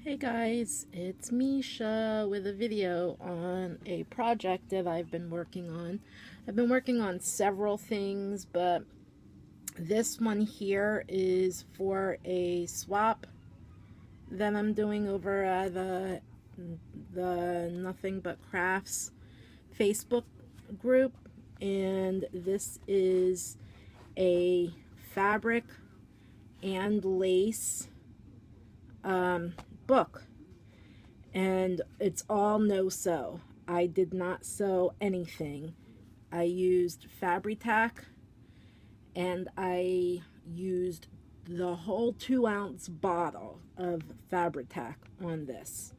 Hey guys, it's Misha with a video on a project that I've been working on. I've been working on several things, but this one here is for a swap that I'm doing over at the Nothing But Crafts Facebook group, and this is a fabric and lace book, and it's all no sew. I did not sew anything. I used Fabric and I used the whole 2-ounce bottle of Fabric on this.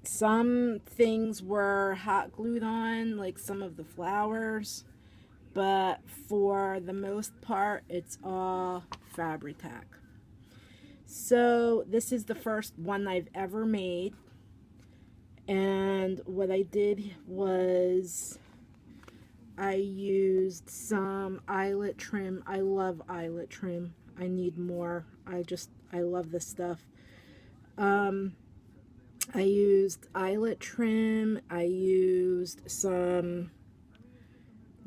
Some things were hot glued on, like some of the flowers, but for the most part it's all Fabric. So this is the first one I've ever made, and what I did was I used some eyelet trim. I love eyelet trim. I need more. I love this stuff. I used eyelet trim. I used some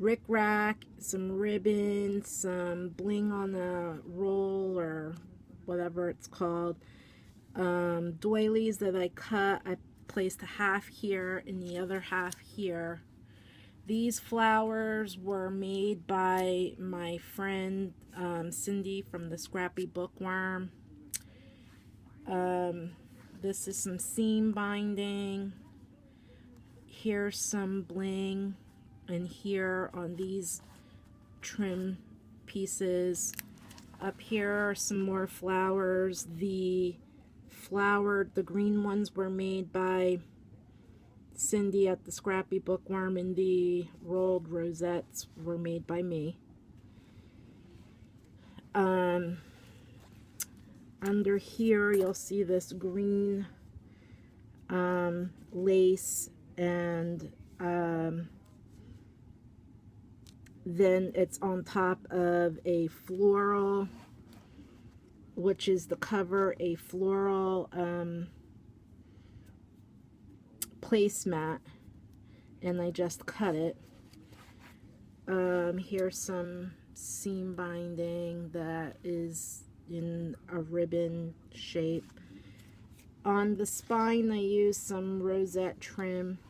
rickrack, some ribbon, some bling on a roll or whatever it's called, doilies that I cut. I placed half here and the other half here. These flowers were made by my friend Cindy from the Scrappy Bookworm. This is some seam binding. Here's some bling, and here on these trim pieces. Up here are some more flowers. The green ones were made by Cindy at the Scrappy Bookworm, and the rolled rosettes were made by me. Under here you'll see this green lace, and then it's on top of a floral, which is the cover, a floral placemat, and I just cut it. Here's some seam binding that is in a ribbon shape. On the spine I used some rosette trim.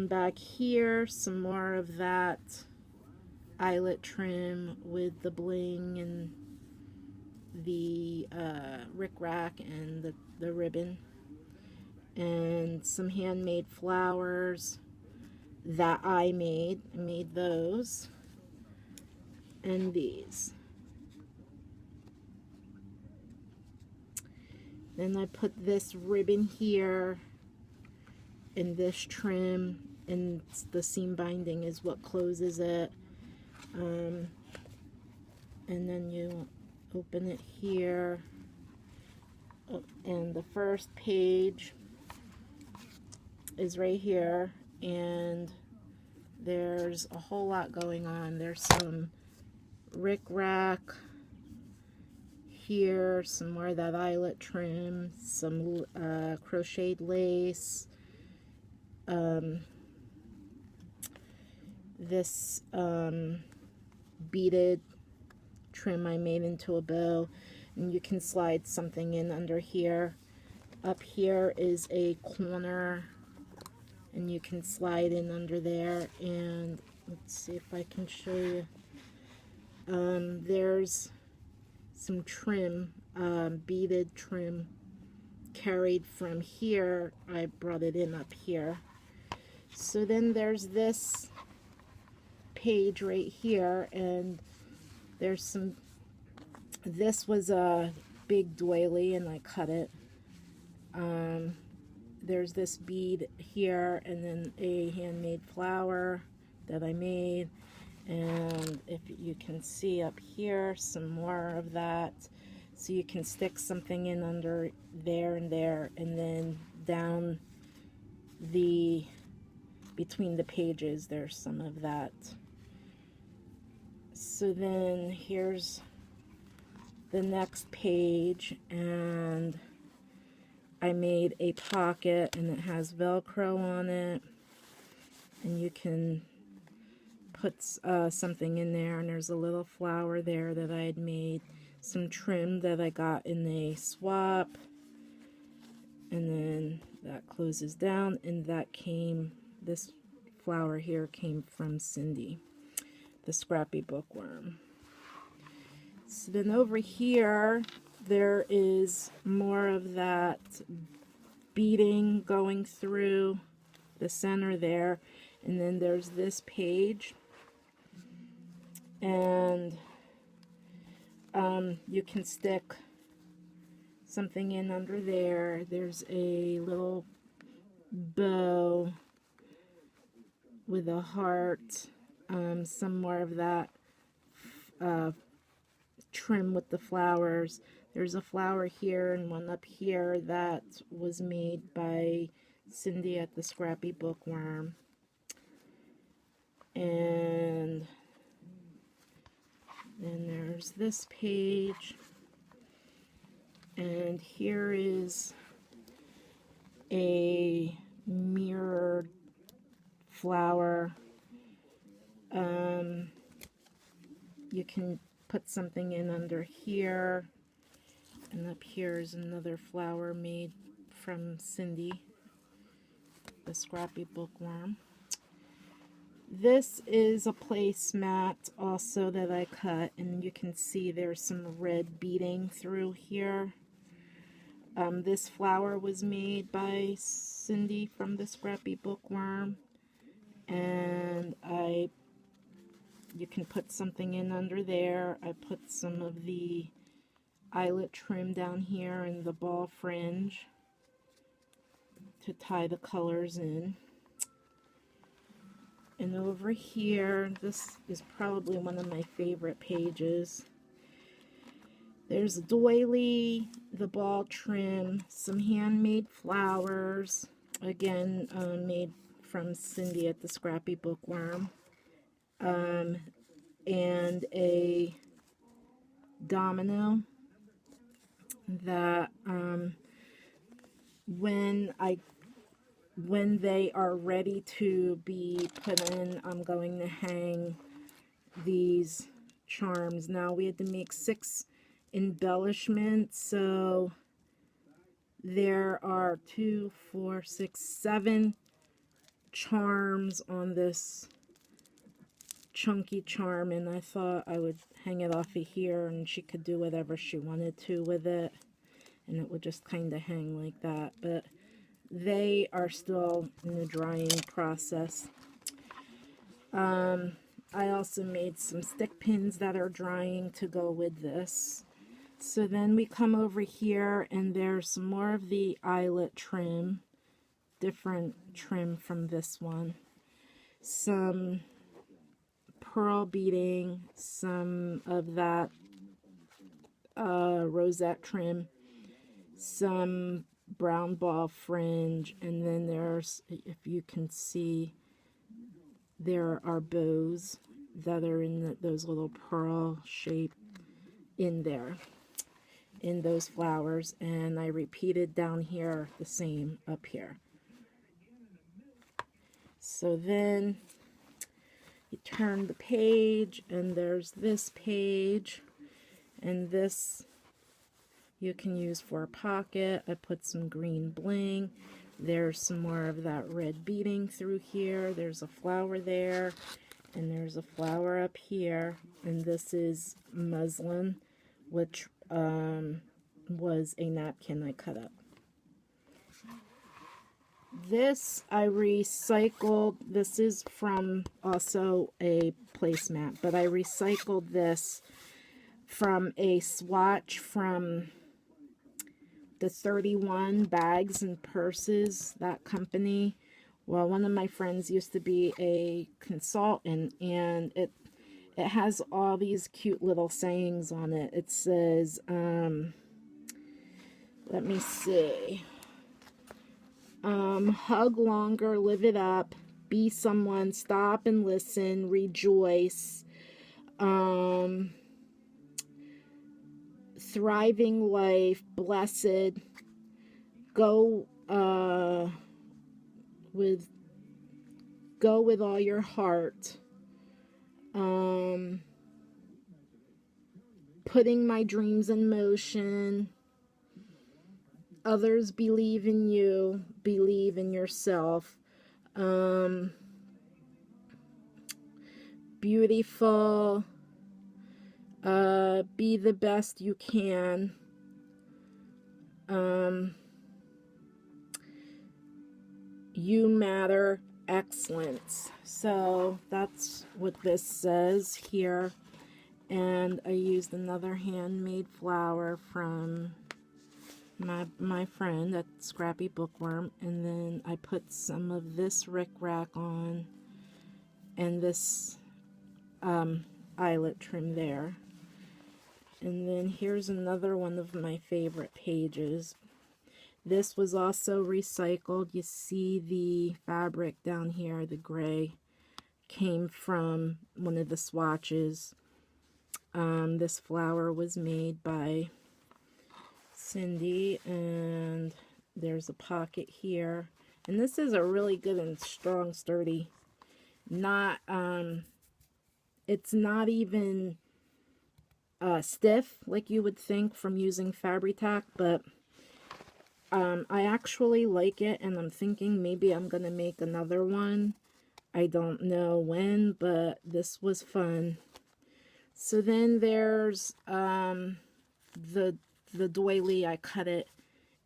Back here, some more of that eyelet trim with the bling and the rickrack and the ribbon, and some handmade flowers that I made. I made those, and these. Then I put this ribbon here, and this trim, and the seam binding is what closes it. And then you open it here, and the first page is right here, and there's a whole lot going on. There's some rickrack here, some more of that eyelet trim, some crocheted lace, this beaded trim I made into a bow, and you can slide something in under here. Up here is a corner, and you can slide in under there, and let's see if I can show you. There's some trim, beaded trim carried from here. I brought it in up here. So then there's this page right here, and there's some, this was a big doily and I cut it. There's this bead here, and then a handmade flower that I made, and if you can see up here, some more of that, so you can stick something in under there and there, and then down the between the pages there's some of that. So then here's the next page, and I made a pocket, and it has Velcro on it, and you can put something in there, and there's a little flower there that I had made, some trim that I got in a swap, and then that closes down, and that came, this flower here came from Cindy, the Scrappy Bookworm. So then over here, there is more of that beading going through the center there, and then there's this page, and you can stick something in under there. There's a little bow with a heart, some more of that trim with the flowers. There's a flower here and one up here that was made by Cindy at the Scrappy Bookworm. And then there's this page, and here is a mirrored flower. You can put something in under here, and up here is another flower made from Cindy, the Scrappy Bookworm. This is a placemat also that I cut, and you can see there's some red beading through here. This flower was made by Cindy from the Scrappy Bookworm, and you can put something in under there. I put some of the eyelet trim down here and the ball fringe to tie the colors in. And over here, this is probably one of my favorite pages. There's a doily, the ball trim, some handmade flowers, again made from Cindy at the Scrappy Bookworm, and a domino that when they are ready to be put in, I'm going to hang these charms. Now we had to make 6 embellishments, so there are 2, 4, 6, 7 charms on this chunky charm, and I thought I would hang it off of here and she could do whatever she wanted to with it, and it would just kind of hang like that, but they are still in the drying process. I also made some stick pins that are drying to go with this. So then we come over here, and there's some more of the eyelet trim, different trim from this one. Some pearl beading, some of that rosette trim, some brown ball fringe, and then there's, if you can see, there are bows that are in those little pearl shape in there, in those flowers, and I repeated down here the same up here. So then you turn the page, and there's this page, and this you can use for a pocket. I put some green bling. There's some more of that red beading through here. There's a flower there, and there's a flower up here, and this is muslin, which was a napkin I cut up. This I recycled. This is from also a placemat, but I recycled this from a swatch from the 31 Bags and Purses, that company. Well, one of my friends used to be a consultant, and it has all these cute little sayings on it. It says, let me see, hug longer, live it up, be someone, stop and listen, thriving life, blessed, go with all your heart, putting my dreams in motion, others believe in you, believe in yourself, beautiful, be the best you can, you matter, excellence. So that's what this says here. And I used another handmade flower from my friend at Scrappy Bookworm, and then I put some of this rickrack on and this eyelet trim there. And then here's another one of my favorite pages. This was also recycled. You see the fabric down here, the gray, came from one of the swatches. This flower was made by Cindy, and there's a pocket here. And this is a really good and strong, sturdy, not, it's not even stiff like you would think from using Fabri-Tac, but I actually like it, and I'm thinking maybe I'm going to make another one. I don't know when, but this was fun. So then there's the doily. I cut it,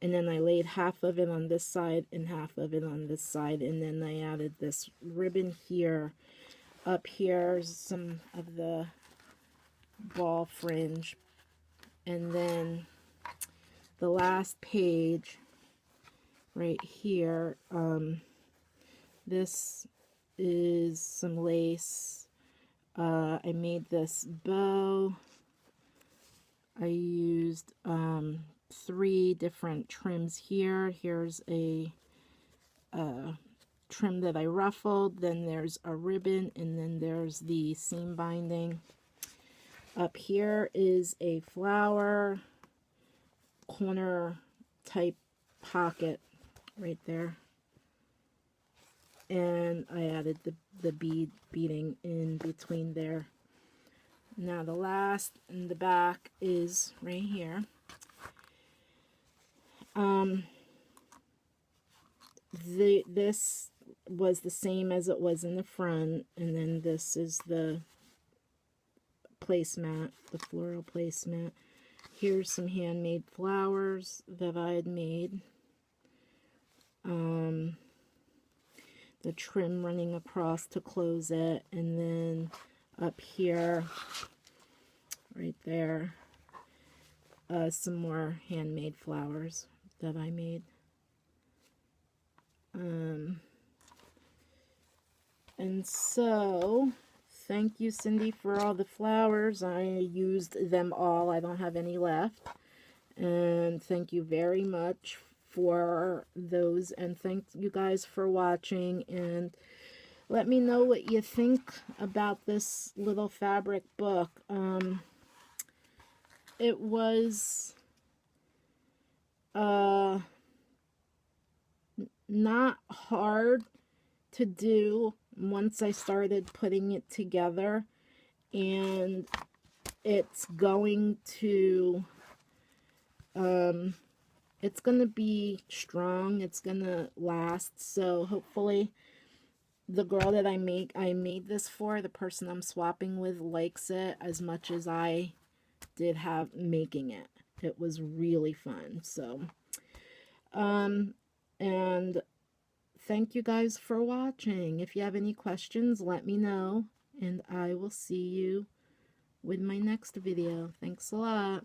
and then I laid half of it on this side and half of it on this side, and then I added this ribbon here. Up here, some of the ball fringe, and then the last page right here, this is some lace. I made this bow. I used 3 different trims here. Here's a trim that I ruffled, then there's a ribbon, and then there's the seam binding. Up here is a flower corner type pocket right there, and I added the beading in between there. Now the last in the back is right here. This was the same as it was in the front, and then this is the placemat, the floral placemat. Here's some handmade flowers that I had made. The trim running across to close it, and then up here, right there, some more handmade flowers that I made. And so, thank you, Cindy, for all the flowers. I used them all. I don't have any left. And thank you very much for those. And thank you guys for watching. And let me know what you think about this little fabric book. It was not hard to do once I started putting it together, and it's going to be strong, it's gonna last. So hopefully the girl that I made this for, the person I'm swapping with, likes it as much as I did have making it. It was really fun. So and thank you guys for watching. If you have any questions, let me know, and I will see you with my next video. Thanks a lot.